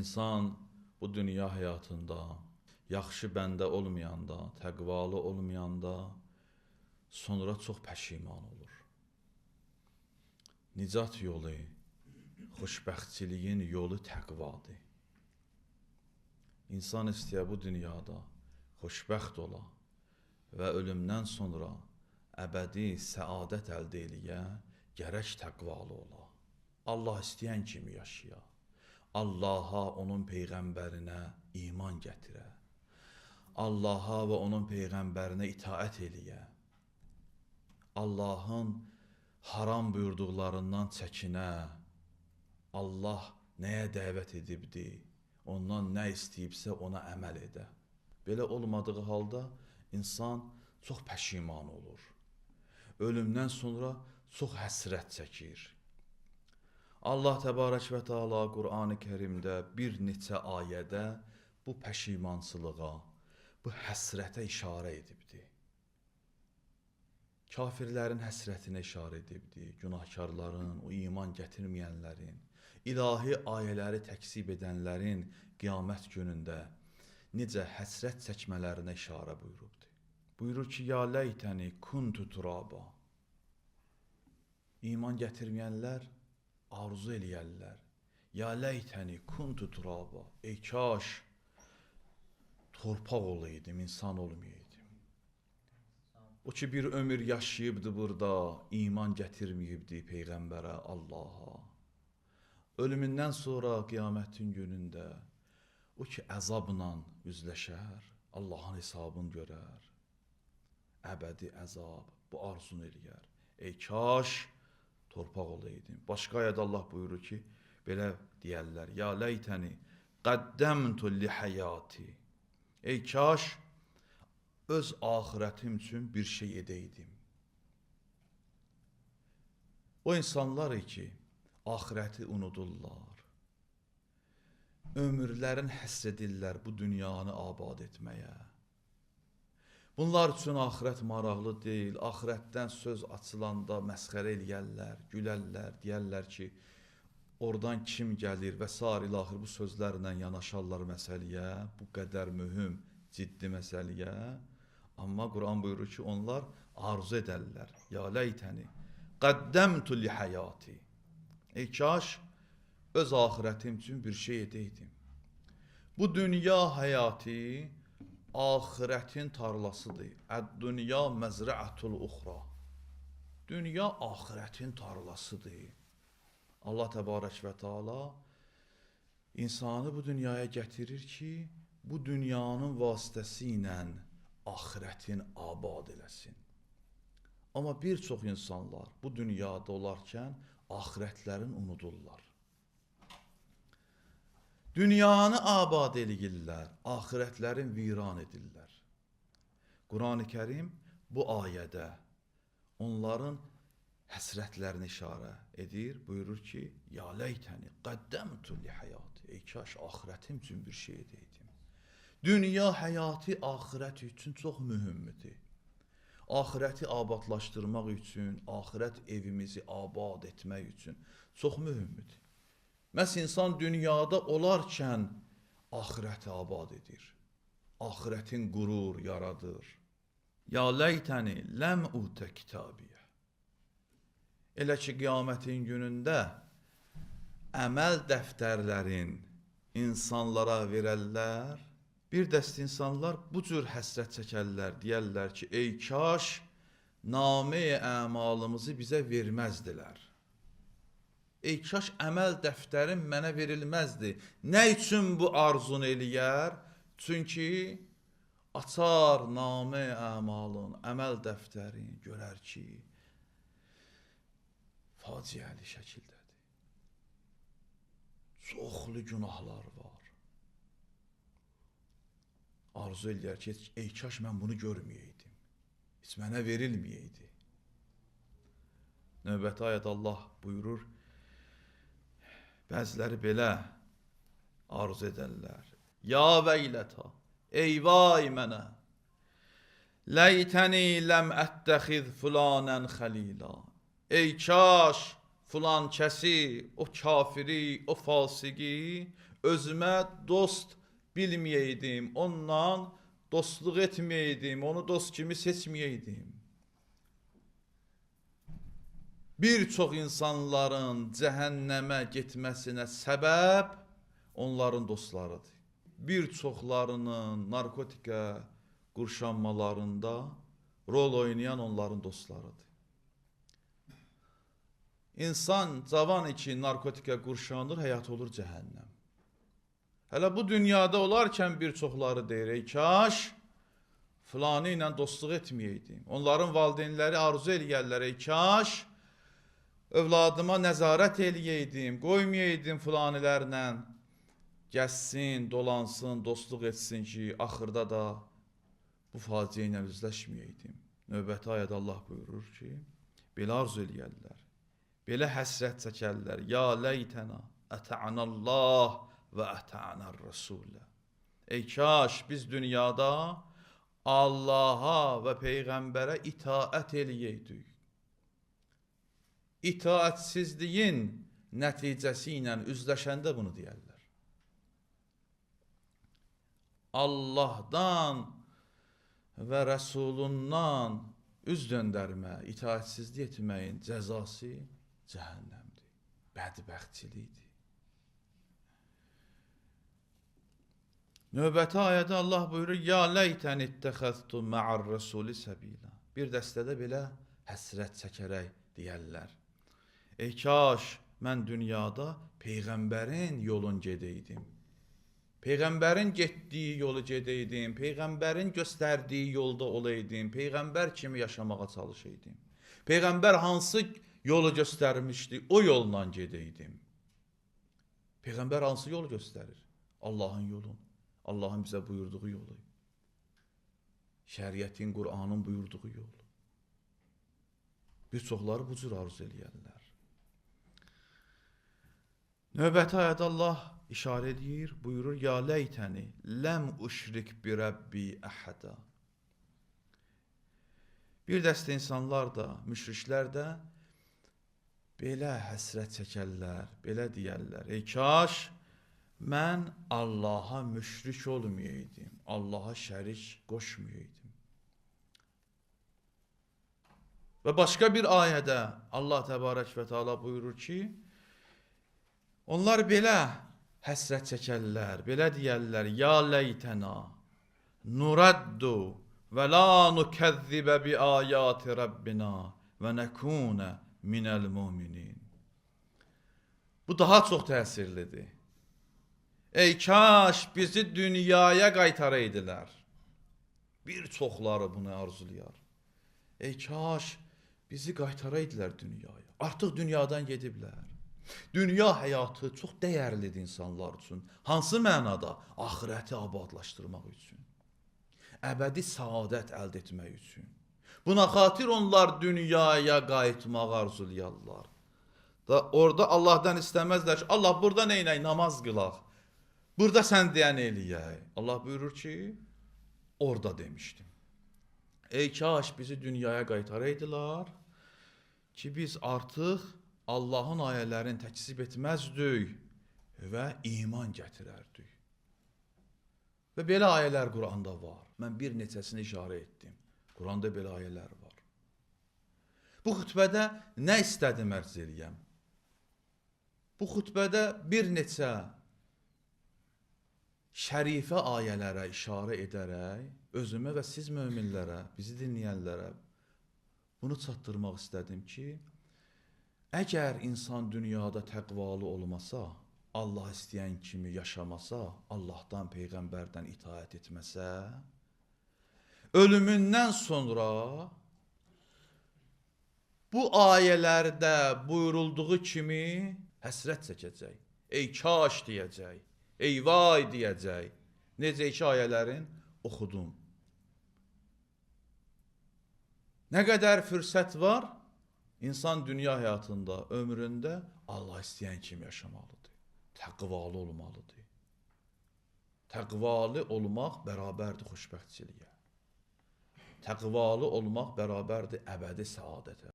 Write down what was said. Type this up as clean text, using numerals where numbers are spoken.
İnsan bu dünya həyatında yaxşı bəndə olmayanda, təqvalı olmayanda sonra çox pəşiman olur. Nicat yolu, xoşbəxtçiliyin yolu təqvadır. İnsan istəyir bu dünyada xoşbəxt ola və ölümdən sonra əbədi səadət əldə eləyə, gərək təqvalı ola. Allah istəyən kimi yaşaya. Allaha, onun peyğəmbərinə iman gətirə. Allaha və onun peyğəmbərinə itaət eləyə. Allahın haram buyurduqlarından çəkinə. Allah nəyə dəvət edibdi, ondan nə istəyibsə ona əməl edə. Belə olmadığı halda insan çox pəşiman olur. Ölümdən sonra çox həsrət çəkir. Allah Təbarək və Teala Qur'an-ı Kərimdə bir neçə ayədə bu pəşimansılığa, bu həsrətə işarə edibdi. Kafirlərin həsrətinə işarə edibdi, günahkarların, o iman gətirməyənlərin, ilahi ayələri təksib edənlərin qiyamət günündə necə həsrət çəkmələrinə işarə buyurubdu. Buyurur ki, ya leytəni kuntu turaba. İman gətirməyənlər arzu eləyərlər. Ya leytəni kuntu turaba. Ey kaş torpaq olaydım, insan olmayaydım. O ki bir ömür yaşayıbdı burada, iman gətirməyibdi Peyğəmbərə, Allaha. Ölümündən sonra qiyamətin günündə o ki əzabla üzləşər, Allahın hesabını görər. Əbədi əzab, bu arzunu eləyər. Ey kaş torpaq olaydım. Başqa ayədə Allah buyurur ki, belə deyərlər, ya leytəni qəddəmtu li həyati. Ey kaş öz axirətim üçün bir şey edəydim. O insanlar ki, axirəti unudurlar. Ömürlərin həsr edirlər bu dünyanı abad etməyə. Bunlar üçün axirət maraqlı deyil. Axirətdən söz açılanda məsxərə eləyərlər, gülərlər, deyərlər ki, oradan kim gəlir və sair ilaxır bu sözlərlə yanaşarlar məsələyə, bu qədər mühüm, ciddi məsələyə. Amma Quran buyurur ki, onlar arzu edərlər. Ya leytəni qəddəmtu li həyati. Ey kaş öz axirətim üçün bir şey edəydim. Bu dünya həyatı axirətin tarlasıdır. Əd-dünya məzrəətul uxra. Dünya axirətin tarlasıdır. Allah Təbarək və Teala insanı bu dünyaya gətirir ki, bu dünyanın vasitəsi ilə axirətin abad eləsin. Amma bir çox insanlar bu dünyada olarkən axirətlərin unudurlar. Dünyanı abad eləyirlər, axirətlərin viran edirlər. Quran-ı Kərim bu ayədə onların həsrətlərini işarə edir, buyurur ki, ya leytəni qəddəmtu li həyati. Ey kaş axirətim üçün bir şey edəydim. Dünya həyatı axirət üçün çox mühümdür. Axirəti abadlaşdırmaq üçün, axirət evimizi abad etmək üçün çox mühümdür. Məhz insan dünyada olarkən axirəti abad edir. Axirətin qürur yaradır. Ya leytəni ləm utə kitabiyə. Elə ki, qiyamətin günündə əməl dəftərlərin insanlara verərlər, bir dəst insanlar bu cür həsrət çəkərlər, deyərlər ki, ey kaş namə-i əmalımızı bizə verməzdilər. Ey kaş əməl dəftərim mənə verilməzdi. Nə üçün bu arzun eləyər? Çünki açar namə əmalın, əməl dəftərini görər ki, faciəli şəkildədir. Çoxlu günahlar var. Arzu eləyər ki, ey kaş mən bunu görməyəydim. Heç mənə verilməyəydi. Növbəti ayədə Allah buyurur, bəziləri belə arzu edərlər. Ya veylətə, eyvay mənə, leytəni ləm ətəxiz fulanən xəlila. Ey kaş filan kəsi, o kafiri, o fasiki özümə dost bilməyəydim, ondan dostluq etməyəydim, onu dost kimi seçməyəydim. Bir çox insanların cəhənnəmə getməsinə səbəb onların dostlarıdır. Bir çoxlarının narkotikə qurşanmalarında rol oynayan onların dostlarıdır. İnsan cavan için narkotikə qurşanır, həyat olur cəhənnəm. Hələ bu dünyada olarkən bir çoxları deyir, kaş filanı ilə dostluq etməyəydim. Onların valideynləri arzu eləyərlər, kaş övladıma nəzarət eləyəydim, qoymayaydım filanılərlə gəzsin, dolansın, dostluq etsin ki, axırda da bu faciə ilə üzləşməyəydim. Növbəti ayədə Allah buyurur ki, belə arzu eləyərlər, belə həsrət çəkərlər, ya leytənə ətə'anəllah və ətə'anər rəsulə. Ey kaş biz dünyada Allaha və Peyğəmbərə itaət eləyəydik. İtaatsizliyin nəticəsi ilə üzləşəndə bunu deyərlər. Allahdan və Rəsulundan üz döndərmə, itaatsizlik etməyin cəzası cəhənnəmdir, bədbəxtçilikdir. Növbəti ayədə Allah buyurur, ya leytən ittəxəztu ma'ar rəsuli səbila. Bir dəstədə belə həsrət çəkərək deyərlər. Ey kaş mən dünyada Peyğəmbərin yolun gedəydim. Peyğəmbərin getdiyi yolu gedəydim, Peyğəmbərin göstərdiyi yolda olaydım, Peyğəmbər kimi yaşamağa çalışaydım. Peyğəmbər hansı yolu göstərmişdi, o yolla gedəydim. Peyğəmbər hansı yolu göstərir? Allahın yolunu, Allahın bizə buyurduğu yolu. Şəriətin, Qur'anın buyurduğu yolu. Bir çoxları bu cür arzu eləyərlər. Növbəti ayədə Allah işarə edir, buyurur, ya leytəni ləm uşrik bi Rəbbi əhədə. Bir dəstə insanlar da, müşriklər də belə həsrət çəkərlər, belə deyərlər. Ey kaş mən Allaha müşrik olmayaydım, Allaha şərik qoşmayaydım. Və başqa bir ayədə Allah təbarək və teala buyurur ki, onlar belə həsrət çəkərlər, belə deyərlər, ya leytəna nuraddu və la nukəzzibə bi ayati Rabbina və nəkunə minəl müminin. Bu daha çox təsirlidir. Ey kaş bizi dünyaya qaytaraydılar. Bir çoxları bunu arzulayar. Ey kaş bizi qaytaraydılar dünyaya. Artıq dünyadan gediblər. Dünya həyatı çox dəyərlidir insanlar üçün. Hansı mənada? Axirəti abadlaşdırmaq üçün. Əbədi səadət əldə etmək üçün. Buna xatir onlar dünyaya qayıtmaq arzulayarlar. Orada Allahdan istəməzlər ki, Allah burada neynək? Namaz qılaq. Burada sən deyən eləyək. Allah buyurur ki, orada demişdim. Ey kaş bizi dünyaya qaytaraydılar ki, biz artıq Allahın ayələrini təkzib etməzdik və iman gətirərdik. Və belə ayələr Quranda var. Mən bir neçəsini işarə etdim. Quranda belə ayələr var. Bu xütbədə nə istədim ərz eləyəm? Bu xütbədə bir neçə şərifə ayələrə işarə edərək, özümə və siz möminlərə, bizi dinləyənlərə bunu çatdırmaq istədim ki, əgər insan dünyada təqvalı olmasa, Allah istəyən kimi yaşamasa, Allahdan, Peyğəmbərdən itaət etməsə, ölümündən sonra bu ayələrdə buyurulduğu kimi həsrət çəkəcək, ey kaş deyəcək, ey vay deyəcək. Necə iki ayələrin oxudum. Nə qədər fürsət var, insan dünya həyatında, ömründə Allah istəyən kimi yaşamalıdır. Təqvalı olmalıdır. Təqvalı olmaq bərabərdir xoşbəxtçiliyə. Təqvalı olmaq bərabərdir əbədi səadətə.